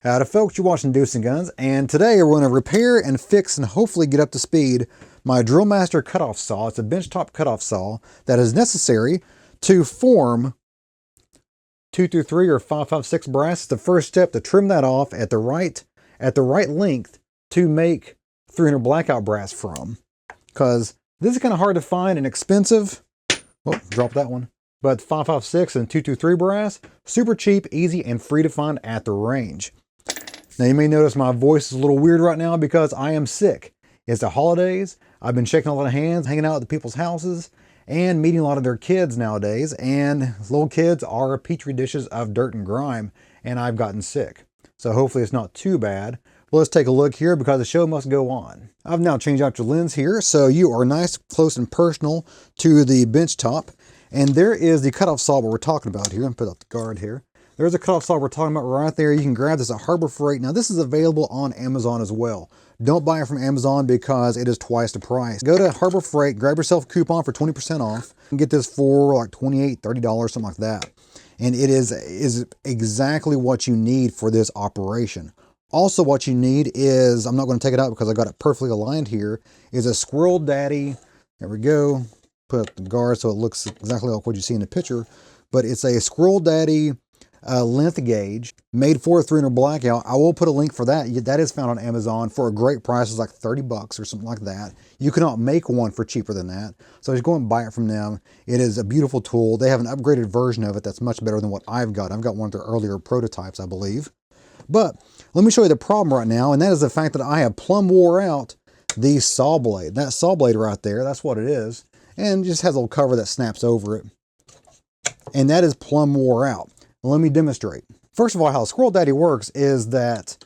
Howdy folks, you're watching Deuce and Guns, and today we're going to repair and fix and hopefully get up to speed my Drill Master cutoff saw. It's a benchtop cutoff saw that is necessary to form 223 or 556 brass. It's the first step to trim that off at the right length to make 300 blackout brass from. Because this is kind of hard to find and expensive. Oh, drop that one. But 556 and 223 brass, super cheap, easy, and free to find at the range. Now you may notice my voice is a little weird right now because I am sick. It's the holidays. I've been shaking a lot of hands, hanging out at the people's houses, and meeting a lot of their kids nowadays. And little kids are petri dishes of dirt and grime, and I've gotten sick. So hopefully it's not too bad. Well, let's take a look here because the show must go on. I've now changed out your lens here so you are nice, close, and personal to the bench top. And there is the cutoff saw we're talking about here. I'm put up the guard here. There's a cutoff saw we're talking about right there. You can grab this at Harbor Freight. Now this is available on Amazon as well. Don't buy it from Amazon because it is twice the price. Go to Harbor Freight, grab yourself a coupon for 20% off, and get this for like $28, $30, something like that. And it is exactly what you need for this operation. Also what you need is, I'm not going to take it out because I got it perfectly aligned here, is a Squirrel Daddy. There we go. Put up the guard so it looks exactly like what you see in the picture. But it's a Squirrel Daddy length gauge made for a 300 blackout. I will put a link for that. That is found on Amazon for a great price. It's like 30 bucks or something like that. You cannot make one for cheaper than that. So just go and buy it from them. It is a beautiful tool. They have an upgraded version of it that's much better than what I've got. I've got one of their earlier prototypes, I believe. But let me show you the problem right now, and that is the fact that I have plumb wore out the saw blade. That saw blade right there, that's what it is. And just has a little cover that snaps over it. And that is plumb wore out. Let me demonstrate. First of all, how Squirrel Daddy works is that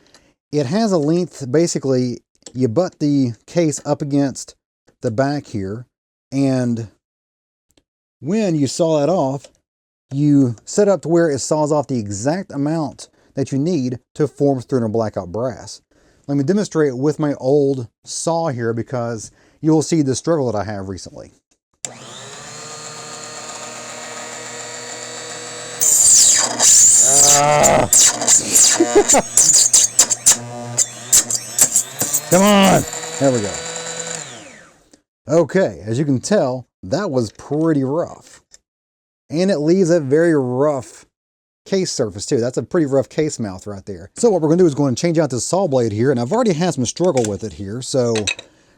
it has a length, basically, you butt the case up against the back here, and when you saw that off, you set up to where it saws off the exact amount that you need to form 300 blackout brass. Let me demonstrate with my old saw here because you'll see the struggle that I have recently. Come on! There we go. Okay, as you can tell, that was pretty rough. And it leaves a very rough case surface too. That's a pretty rough case mouth right there. So what we're going to do is go and change out this saw blade here, and I've already had some struggle with it here, so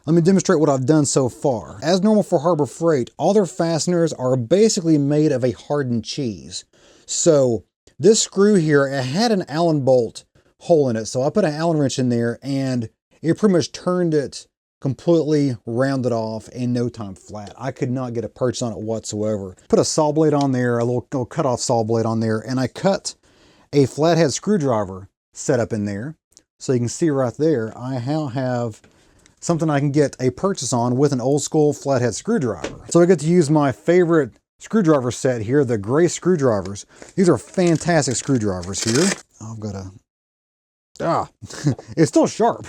let me demonstrate what I've done so far. As normal for Harbor Freight, all their fasteners are basically made of a hardened cheese. So this screw here, it had an Allen bolt hole in it, so I put an Allen wrench in there and it pretty much turned it completely rounded off in no time flat. I could not get a purchase on it whatsoever. Put a saw blade on there, a little cutoff saw blade on there, and I cut a flathead screwdriver set up in there. So you can see right there, I now have something I can get a purchase on with an old school flathead screwdriver. So I get to use my favorite screwdriver set here, the gray screwdrivers. These are fantastic screwdrivers here. I've got a, it's still sharp.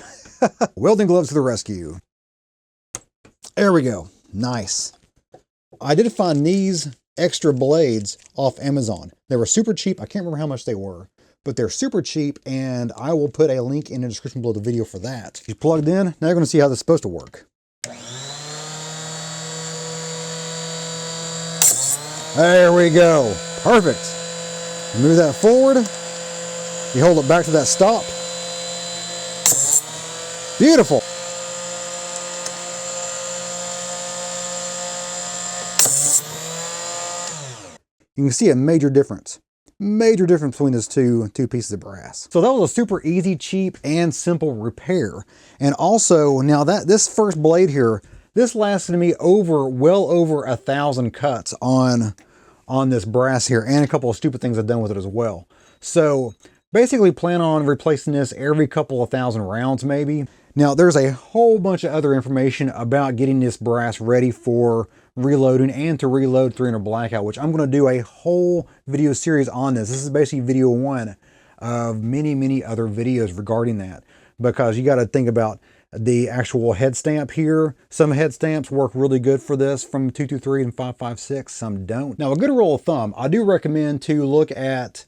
Welding gloves to the rescue. There we go. Nice. I did find these extra blades off Amazon. They were super cheap. I can't remember how much they were, but they're super cheap, and I will put a link in the description below the video for that. You plugged in, now you're going to see how this is supposed to work. There we go. Perfect. Move that forward. You hold it back to that stop. Beautiful. You can see a major difference. Major difference between those two pieces of brass. So that was a super easy, cheap, and simple repair. And also, now that this first blade here, this lasted me well over 1,000 cuts on this brass here, and a couple of stupid things I've done with it as well. So basically plan on replacing this every couple of thousand rounds maybe. Now there's a whole bunch of other information about getting this brass ready for reloading and to reload 300 blackout, which I'm going to do a whole video series on this. This is basically video 1 of many other videos regarding that, because you got to think about the actual head stamp here. Some head stamps work really good for this from 223 and 556, some don't. Now a good rule of thumb, I do recommend to look at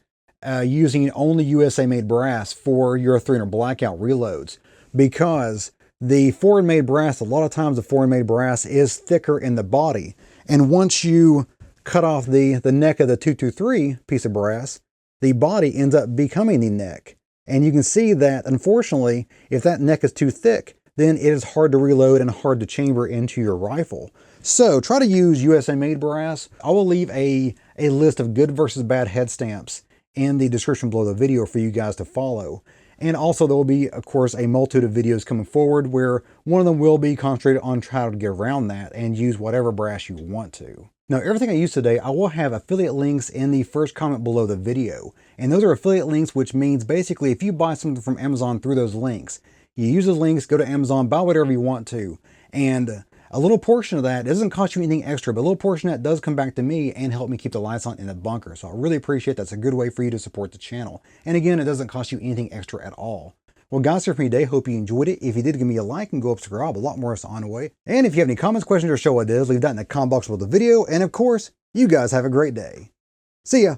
using only USA-made brass for your 300 Blackout reloads, because the foreign-made brass, a lot of times the foreign-made brass is thicker in the body. And once you cut off the neck of the 223 piece of brass, the body ends up becoming the neck. And you can see that, unfortunately, if that neck is too thick, then it is hard to reload and hard to chamber into your rifle. So try to use USA-made brass. I will leave a list of good versus bad head stamps in the description below the video for you guys to follow. And also there will be, of course, a multitude of videos coming forward where one of them will be concentrated on how to get around that and use whatever brass you want to. Now, everything I use today, I will have affiliate links in the first comment below the video. And those are affiliate links, which means basically if you buy something from Amazon through those links, you use those links, go to Amazon, buy whatever you want to. And a little portion of that doesn't cost you anything extra, but a little portion of that does come back to me and help me keep the lights on in the bunker. So I really appreciate that. It's a good way for you to support the channel. And again, it doesn't cost you anything extra at all. Well, guys, that's it for me today. Hope you enjoyed it. If you did, give me a like and go up subscribe. A lot more is on the way. And if you have any comments, questions, or show ideas, leave that in the comment box below the video. And of course, you guys have a great day. See ya.